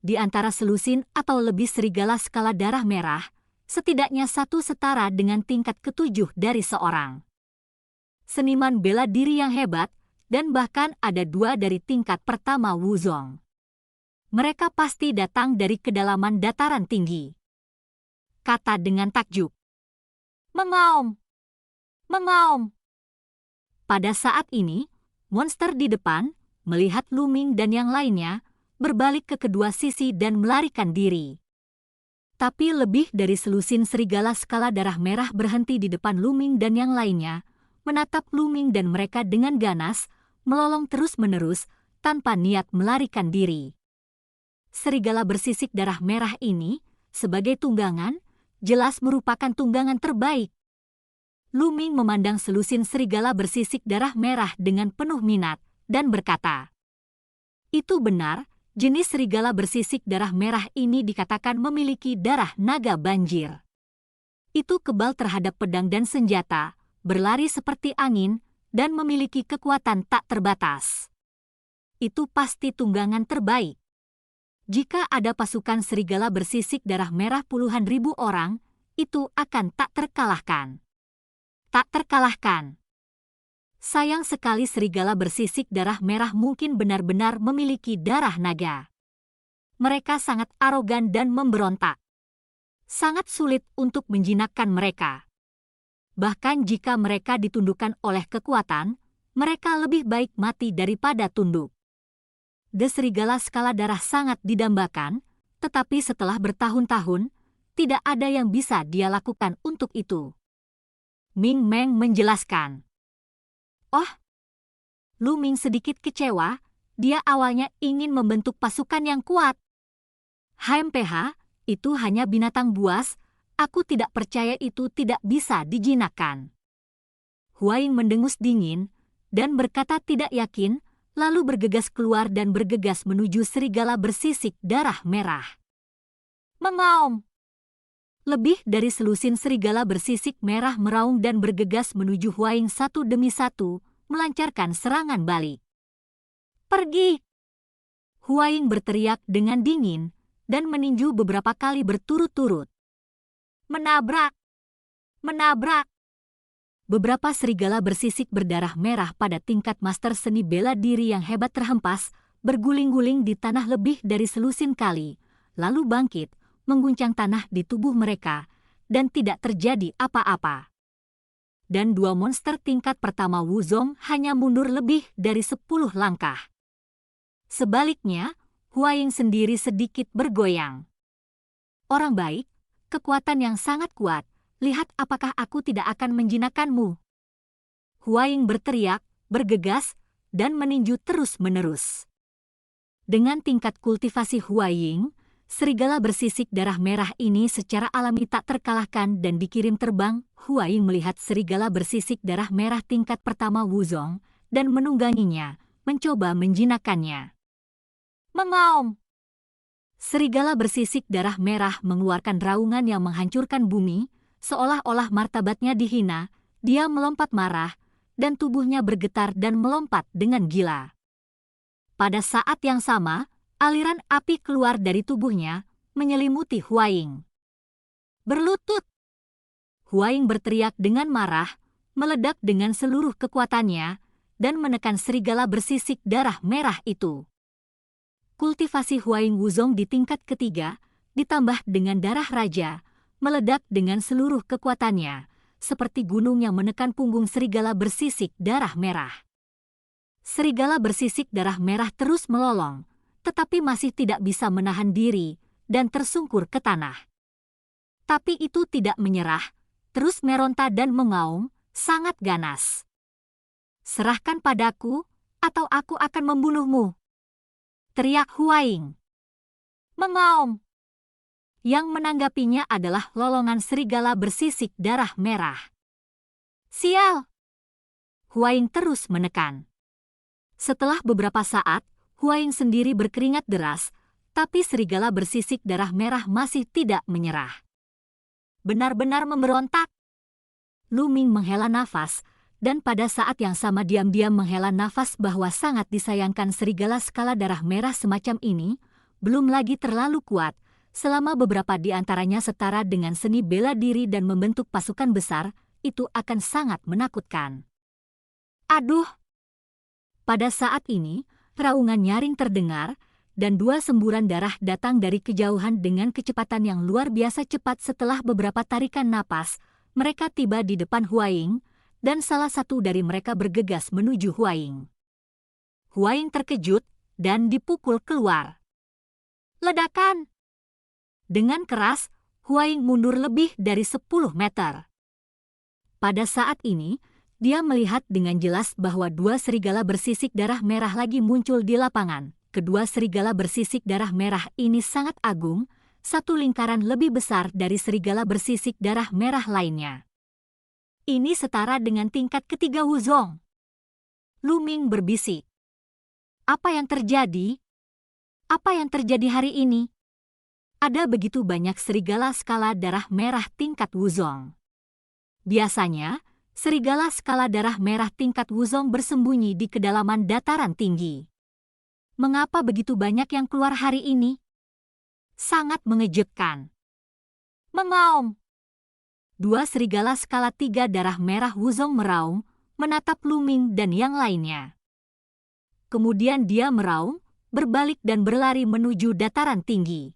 Di antara selusin atau lebih serigala skala darah merah, setidaknya satu setara dengan tingkat ke-7 dari seorang seniman bela diri yang hebat, dan bahkan ada 2 dari tingkat pertama Wuzong. Mereka pasti datang dari kedalaman dataran tinggi. Kata dengan takjub. Mengaum! Mengaum! Pada saat ini, monster di depan, melihat Lu Ming dan yang lainnya, berbalik ke kedua sisi dan melarikan diri. Tapi lebih dari selusin serigala skala darah merah berhenti di depan Lu Ming dan yang lainnya, menatap Lu Ming dan mereka dengan ganas, melolong terus-menerus, tanpa niat melarikan diri. Serigala bersisik darah merah ini, sebagai tunggangan, jelas merupakan tunggangan terbaik. Lu Ming memandang selusin serigala bersisik darah merah dengan penuh minat, dan berkata, "Itu benar. Jenis serigala bersisik darah merah ini dikatakan memiliki darah naga banjir. Itu kebal terhadap pedang dan senjata, berlari seperti angin, dan memiliki kekuatan tak terbatas. Itu pasti tunggangan terbaik. Jika ada pasukan serigala bersisik darah merah puluhan ribu orang, itu akan tak terkalahkan. Tak terkalahkan. Sayang sekali serigala bersisik darah merah mungkin benar-benar memiliki darah naga. Mereka sangat arogan dan memberontak. Sangat sulit untuk menjinakkan mereka. Bahkan jika mereka ditundukkan oleh kekuatan, mereka lebih baik mati daripada tunduk. Serigala skala darah sangat didambakan, tetapi setelah bertahun-tahun, tidak ada yang bisa dia lakukan untuk itu. Ming Meng menjelaskan. Oh, Lu Ming sedikit kecewa, dia awalnya ingin membentuk pasukan yang kuat. HMPH, itu hanya binatang buas, aku tidak percaya itu tidak bisa dijinakkan. Huaing mendengus dingin, dan berkata tidak yakin, lalu bergegas keluar dan bergegas menuju serigala bersisik darah merah. Mengaum! Lebih dari selusin serigala bersisik merah meraung dan bergegas menuju Huaing satu demi satu, melancarkan serangan balik. Pergi! Huaing berteriak dengan dingin, dan meninju beberapa kali berturut-turut. Menabrak! Menabrak! Beberapa serigala bersisik berdarah merah pada tingkat master seni bela diri yang hebat terhempas, berguling-guling di tanah lebih dari selusin kali, lalu bangkit, mengguncang tanah di tubuh mereka, dan tidak terjadi apa-apa. Dan 2 monster tingkat pertama Wuzong hanya mundur lebih dari 10 langkah. Sebaliknya, Huaing sendiri sedikit bergoyang. Orang baik, kekuatan yang sangat kuat, lihat apakah aku tidak akan menjinakkanmu. Huaing berteriak, bergegas, dan meninju terus-menerus. Dengan tingkat kultivasi Huaing, serigala bersisik darah merah ini secara alami tak terkalahkan dan dikirim terbang. Huaing melihat serigala bersisik darah merah tingkat pertama Wuzong dan menungganginya, mencoba menjinakkannya. Mengaum! Serigala bersisik darah merah mengeluarkan raungan yang menghancurkan bumi, seolah-olah martabatnya dihina. Dia melompat marah, dan tubuhnya bergetar dan melompat dengan gila. Pada saat yang sama, aliran api keluar dari tubuhnya, menyelimuti Huaing. Berlutut! Huaing berteriak dengan marah, meledak dengan seluruh kekuatannya, dan menekan serigala bersisik darah merah itu. Kultivasi Huaing Wuzong di tingkat ketiga, ditambah dengan darah raja, meledak dengan seluruh kekuatannya, seperti gunung yang menekan punggung serigala bersisik darah merah. Serigala bersisik darah merah terus melolong, tetapi masih tidak bisa menahan diri dan tersungkur ke tanah. Tapi itu tidak menyerah, terus meronta dan mengaum, sangat ganas. Serahkan padaku, atau aku akan membunuhmu, teriak Huaing. Mengaum! Yang menanggapinya adalah lolongan serigala bersisik darah merah. Sial! Huaing terus menekan. Setelah beberapa saat, Huaing sendiri berkeringat deras, tapi serigala bersisik darah merah masih tidak menyerah. Benar-benar memberontak. Lu Ming menghela nafas, dan pada saat yang sama diam-diam menghela nafas bahwa sangat disayangkan serigala skala darah merah semacam ini, belum lagi terlalu kuat, selama beberapa di antaranya setara dengan seni bela diri dan membentuk pasukan besar, itu akan sangat menakutkan. Aduh! Pada saat ini, raungan nyaring terdengar, dan dua semburan darah datang dari kejauhan dengan kecepatan yang luar biasa cepat. Setelah beberapa tarikan napas, mereka tiba di depan Huaing, dan salah satu dari mereka bergegas menuju Huaing. Huaing terkejut, dan dipukul keluar. Ledakan! Dengan keras, Huaing mundur lebih dari 10 meter. Pada saat ini, dia melihat dengan jelas bahwa dua serigala bersisik darah merah lagi muncul di lapangan. Kedua serigala bersisik darah merah ini sangat agung, satu lingkaran lebih besar dari serigala bersisik darah merah lainnya. Ini setara dengan tingkat ketiga Wuzong. Lu Ming berbisik. Apa yang terjadi? Apa yang terjadi hari ini? Ada begitu banyak serigala skala darah merah tingkat Wuzong. Biasanya, serigala skala darah merah tingkat Wuzong bersembunyi di kedalaman dataran tinggi. Mengapa begitu banyak yang keluar hari ini? Sangat mengejutkan. Mengaum! Dua serigala skala 3 darah merah Wuzong meraung, menatap Lu Ming dan yang lainnya. Kemudian dia meraung, berbalik dan berlari menuju dataran tinggi.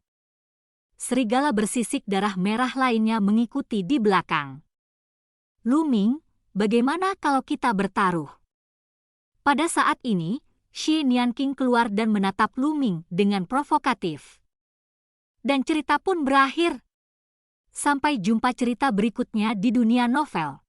Serigala bersisik darah merah lainnya mengikuti di belakang. Lu Ming, bagaimana kalau kita bertaruh? Pada saat ini, Shi Nianqing keluar dan menatap Lu Ming dengan provokatif. Dan cerita pun berakhir. Sampai jumpa cerita berikutnya di dunia novel.